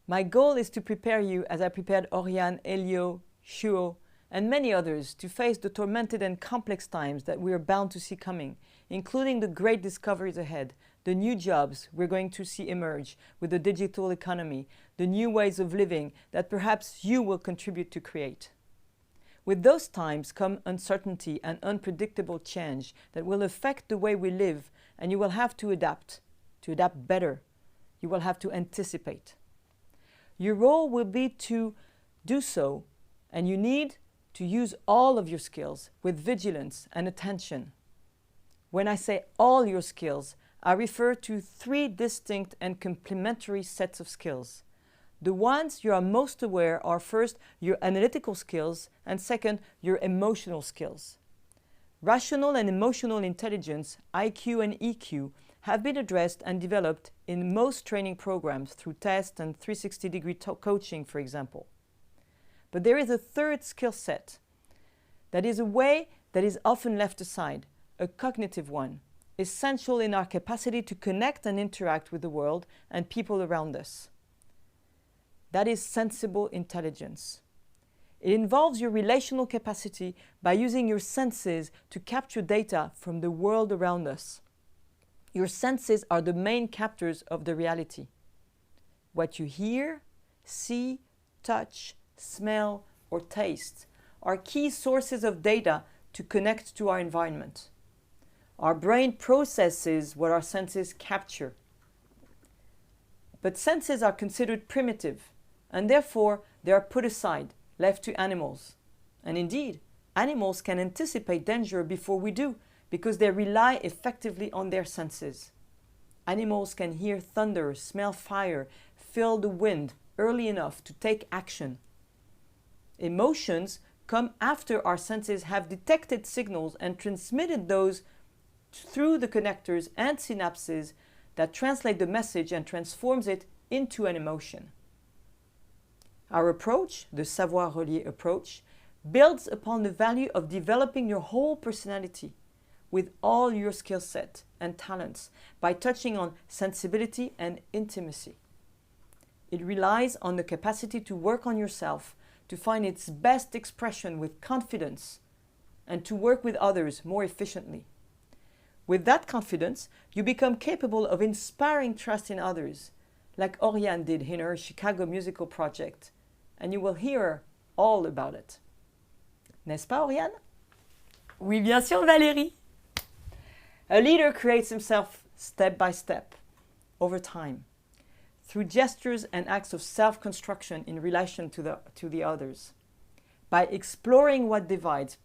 My goal is to prepare you as I prepared Oriane, Elio, Shuo, and many others to face the tormented and complex times that we are bound to see coming, including the great discoveries ahead, the new jobs we're going to see emerge with the digital economy, the new ways of living that perhaps you will contribute to create. With those times come uncertainty and unpredictable change that will affect the way we live, and you will have to adapt better. You will have to anticipate. Your role will be to do so, and you need to use all of your skills with vigilance and attention. When I say all your skills, I refer to three distinct and complementary sets of skills. The ones you are most aware are first your analytical skills and second your emotional skills. Rational and emotional intelligence, IQ and EQ, have been addressed and developed in most training programs through tests and 360-degree coaching, for example. But there is a third skill set that is a way that is often left aside, a cognitive one, essential in our capacity to connect and interact with the world and people around us. That is sensible intelligence. It involves your relational capacity by using your senses to capture data from the world around us. Your senses are the main captors of the reality. What you hear, see, touch, smell, or taste are key sources of data to connect to our environment. Our brain processes what our senses capture. But senses are considered primitive, and therefore they are put aside, left to animals. And indeed, animals can anticipate danger before we do, because they rely effectively on their senses. Animals can hear thunder, smell fire, feel the wind early enough to take action. Emotions come after our senses have detected signals and transmitted those through the connectors and synapses that translate the message and transforms it into an emotion. Our approach, the savoir-relier approach, builds upon the value of developing your whole personality with all your skill set and talents by touching on sensibility and intimacy. It relies on the capacity to work on yourself, to find its best expression with confidence, and to work with others more efficiently. With that confidence, you become capable of inspiring trust in others, like Oriane did in her Chicago musical project, and you will hear all about it. N'est-ce pas, Oriane? Oui, bien sûr, Valérie. A leader creates himself step by step, over time, through gestures and acts of self-construction in relation to the others. By exploring what divides,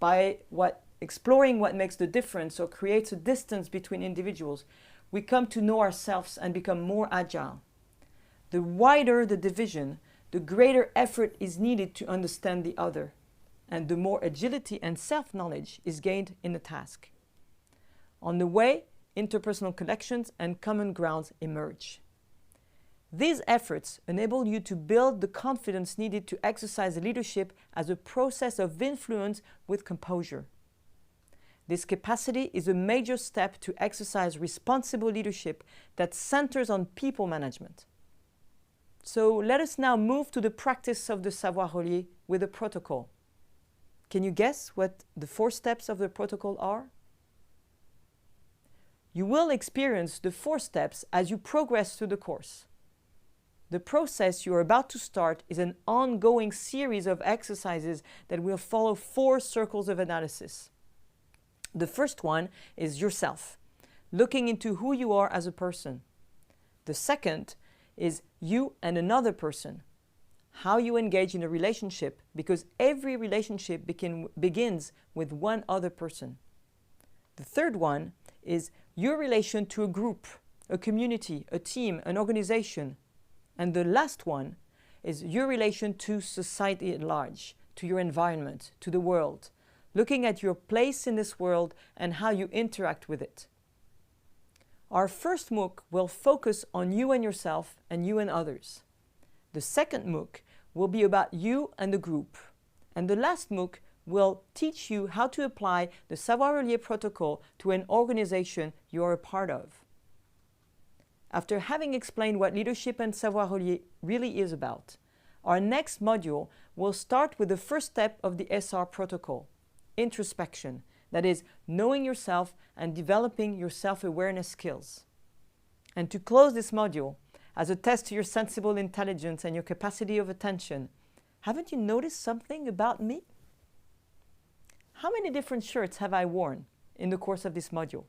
exploring what makes the difference or creates a distance between individuals, we come to know ourselves and become more agile. The wider the division, the greater effort is needed to understand the other, and the more agility and self-knowledge is gained in the task. On the way, interpersonal connections and common grounds emerge. These efforts enable you to build the confidence needed to exercise leadership as a process of influence with composure. This capacity is a major step to exercise responsible leadership that centers on people management. So let us now move to the practice of the savoir-relier with a protocol. Can you guess what the 4 steps of the protocol are? You will experience the 4 steps as you progress through the course. The process you are about to start is an ongoing series of exercises that will follow 4 circles of analysis. The first one is yourself, looking into who you are as a person. The second is you and another person, how you engage in a relationship, because every relationship begins with one other person. The third one is your relation to a group, a community, a team, an organization. And the last one is your relation to society at large, to your environment, to the world, looking at your place in this world and how you interact with it. Our first MOOC will focus on you and yourself and you and others. The second MOOC will be about you and the group. And the last MOOC will teach you how to apply the savoir-relier protocol to an organization you are a part of. After having explained what leadership and savoir really is about, our next module will start with the first step of the SR protocol, introspection, that is, knowing yourself and developing your self-awareness skills. And to close this module, as a test to your sensible intelligence and your capacity of attention, haven't you noticed something about me? How many different shirts have I worn in the course of this module?